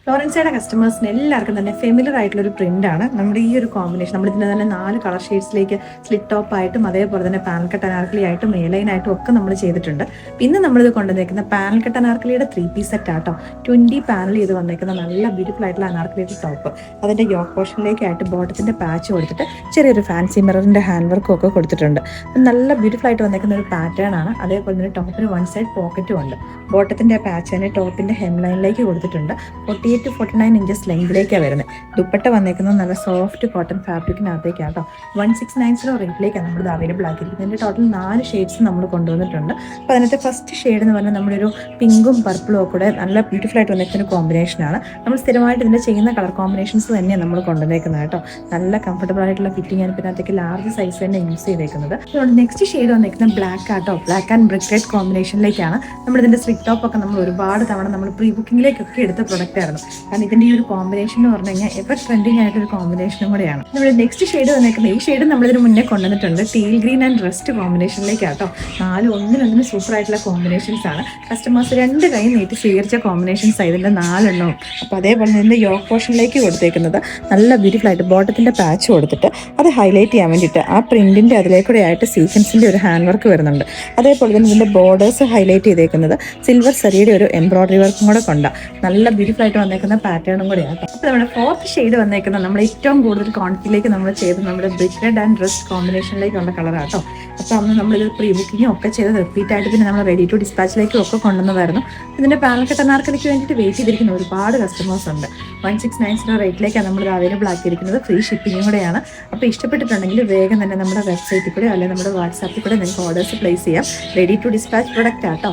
ലോറൻസയുടെ കസ്റ്റമേഴ്സിന് എല്ലാവർക്കും തന്നെ ഫെമിലർ ആയിട്ടുള്ള ഒരു പ്രിന്റ് ആണ് നമ്മുടെ ഈ ഒരു കോമ്പിനേഷൻ. നമ്മൾ ഇതിന്റെ തന്നെ 4 കളർ ഷെയ്ഡ്സിലേക്ക് സ്ലിറ്റ് ടോപ്പ് ആയിട്ടും അതേപോലെ തന്നെ പാനൽ കട്ട് അനാർക്കലി ആയിട്ടും എയർലൈനായിട്ടും ഒക്കെ നമ്മൾ ചെയ്തിട്ടുണ്ട്. പിന്നെ നമ്മളിത് കൊണ്ടുവന്നേക്കുന്ന പാനൽ കട്ട് അനാർക്കലിയുടെ 3 പീസ് സെറ്റ് ആട്ടോ. 20 പാനൽ ചെയ്ത് വന്നേക്കുന്ന നല്ല ബ്യൂട്ടിഫുൾ ആയിട്ടുള്ള അനാർക്കലിയുടെ ടോപ്പ്. അതിന്റെ യോക്ക് പോർഷനിലേക്കായിട്ട് ബോട്ടത്തിന്റെ പാച്ച് കൊടുത്തിട്ട് ചെറിയൊരു ഫാൻസി മിററിന്റെ ഹാൻഡ് വർക്കും ഒക്കെ കൊടുത്തിട്ടുണ്ട്. നല്ല ബ്യൂട്ടിഫുൾ ആയിട്ട് വന്നേക്കുന്ന ഒരു പാറ്റേൺ ആണ്. അതേപോലെ തന്നെ ടോപ്പിന് 1 സൈഡ് പോക്കറ്റും ഉണ്ട്. ബോട്ടത്തിന്റെ പാച്ച് തന്നെ ടോപ്പിന്റെ ഹെം ലൈനിലേക്ക് കൊടുത്തിട്ടുണ്ട്. 48 to 49 ഇഞ്ചസ് ലെങ്തിലേക്കാണ് വരുന്നത്. ദുപ്പട്ട വന്നേക്കുന്നത് നല്ല സോഫ്റ്റ് കോട്ടൺ ഫാബ്രിക്കിനകത്തേക്കാണ് കേട്ടോ. 1690 റേറ്റിലേക്കാണ് നമ്മൾ അവൈലബിൾ ആക്കിയിരിക്കുന്നത്. ഇതിൻ്റെ ടോട്ടൽ 4 ഷെയ്ഡ്സ് നമ്മൾ കൊണ്ടുവന്നിട്ടുണ്ട്. അപ്പോൾ അതിനകത്ത് ഫസ്റ്റ് ഷെയ്ഡ് എന്ന് പറഞ്ഞാൽ നമ്മളൊരു പിങ്കും പർപ്പിളും ഒക്കെ കൂടെ നല്ല ബ്യൂട്ടിഫുൾ ആയിട്ട് വന്നേക്കുന്ന ഒരു കോമ്പിനേഷനാണ്. നമ്മൾ സ്ഥിരമായിട്ട് ഇതിൻ്റെ ചെയ്യുന്ന കളർ കോമ്പിനേഷൻസ് തന്നെയാണ് നമ്മൾ കൊണ്ടുവന്നേക്കുന്നത് കേട്ടോ. നല്ല കംഫർട്ടബിൾ ആയിട്ടുള്ള ഫിറ്റിംഗ് ആണ്. പിന്നെ അതിലേക്ക് ലാർജ് സൈസ് തന്നെ യൂസ് ചെയ്തേക്കുന്നത്. അതുകൊണ്ട് നെക്സ്റ്റ് ഷെയ്ഡ് വന്നേക്കുന്നത് ബ്ലാക്ക് ആട്ടോ. ബ്ലാക്ക് ആൻഡ് ബ്രിക്ക് റെഡ് കോമ്പിനേഷനിലേക്കാണ്. നമ്മളിതിൻ്റെ സ്ലിറ്റ് ടോപ്പ് ഒക്കെ നമ്മൾ ഒരുപാട് തവണ നമ്മൾ പ്രീ ബുക്കിങ്ങിലേക്കൊക്കെ എടുത്ത പ്രൊഡക്റ്റ് ആയിരുന്നു. കാരണം ഇതിന്റെ ഈ ഒരു കോമ്പിനേഷൻ എന്ന് പറഞ്ഞു കഴിഞ്ഞാൽ എവർ ട്രെൻഡിങ് ആയിട്ടൊരു കോമ്പിനേഷനും കൂടെയാണ്. നമ്മുടെ നെക്സ്റ്റ് ഷെയ്ഡ് വന്നേക്കുന്നത് ഈ ഷെയ്ഡ് നമ്മളിതിന് മുന്നേ കൊണ്ടുവന്നിട്ടുണ്ട്. ടീൽ ഗ്രീൻ ആൻഡ് റസ്റ്റ് കോമ്പിനേഷനിലേക്കാട്ടോ. 4 ഒന്നിനൊന്നിന് സൂപ്പർ ആയിട്ടുള്ള കോമ്പിനേഷൻസ് ആണ്. കസ്റ്റമേഴ്സ് 2 കൈ നീട്ടി സ്വീകരിച്ച കോമ്പിനേഷൻസ് ഇതിന്റെ 4 എണ്ണവും. അപ്പോൾ അതേപോലെ ഇതിന്റെ യോക്ക് പോർഷനിലേക്ക് കൊടുത്തേക്കുന്നത് നല്ല ബ്യൂട്ടിഫുൾ ആയിട്ട് ബോട്ടത്തിന്റെ പാച്ച് കൊടുത്തിട്ട് അത് ഹൈലൈറ്റ് ചെയ്യാൻ വേണ്ടിയിട്ട് ആ പ്രിന്റിന്റെ അതിലേക്കൂടെ ആയിട്ട് സീക്വൻസിന്റെ ഒരു ഹാൻഡ് വർക്ക് വരുന്നുണ്ട്. അതേപോലെ തന്നെ ഇതിന്റെ ബോർഡേഴ്സ് ഹൈലൈറ്റ് ചെയ്തേക്കുന്നത് സിൽവർ സരിയുടെ ഒരു എംബ്രോയിഡറി വർക്കും കൂടെ കൊണ്ടാണ്. നല്ല ബ്യൂട്ടിഫുൾ ആയിട്ട് വന്നേക്കുന്ന പാറ്റേണും കൂടെയാണ്. അപ്പോൾ നമ്മുടെ 4th ഷെയ്ഡ് വന്നേക്കുന്നത് നമ്മൾ ഏറ്റവും കൂടുതൽ ക്വാണ്ടിറ്റിയിലേക്ക് നമ്മൾ ചെയ്ത് നമ്മുടെ ബ്രിക്ക് റെഡ് ആൻഡ് റസ്റ്റ് കോമ്പിനേഷനിലേക്കുള്ള കളറാട്ടോ. അപ്പോൾ അന്ന് നമ്മളിത് പ്രീ ബുക്കിങ്ങും ഒക്കെ ചെയ്ത് റിപ്പീറ്റ് ആയിട്ട് പിന്നെ നമ്മൾ റെഡി ടു ഡിസ്പാച്ചിലേക്കും ഒക്കെ കൊണ്ടുവന്നതായിരുന്നു. ഇതിൻ്റെ പാനൽ കട്ട് അനാർക്കലിക്ക് വേണ്ടിയിട്ട് വെയിറ്റ് ചെയ്തിരിക്കുന്ന ഒരുപാട് കസ്റ്റമേഴ്സ് ഉണ്ട്. 1690 റേറ്റിലേക്കാണ് നമ്മൾ അവൈലബിൾ ആക്കിയിരിക്കുന്നത്. ഫ്രീ ഷിപ്പിങ്ങും കൂടെയാണ്. അപ്പോൾ ഇഷ്ടപ്പെട്ടിട്ടുണ്ടെങ്കിൽ വേഗം തന്നെ നമ്മുടെ വെബ്സൈറ്റിൽ കൂടെ അല്ലെങ്കിൽ നമ്മുടെ വാട്സാപ്പിൽ കൂടെ നിങ്ങൾക്ക് ഓർഡേഴ്സ് പ്ലേസ് ചെയ്യാം. റെഡി ടു ഡിസ്പാച്ച് പ്രൊഡക്റ്റ് ആട്ടോ.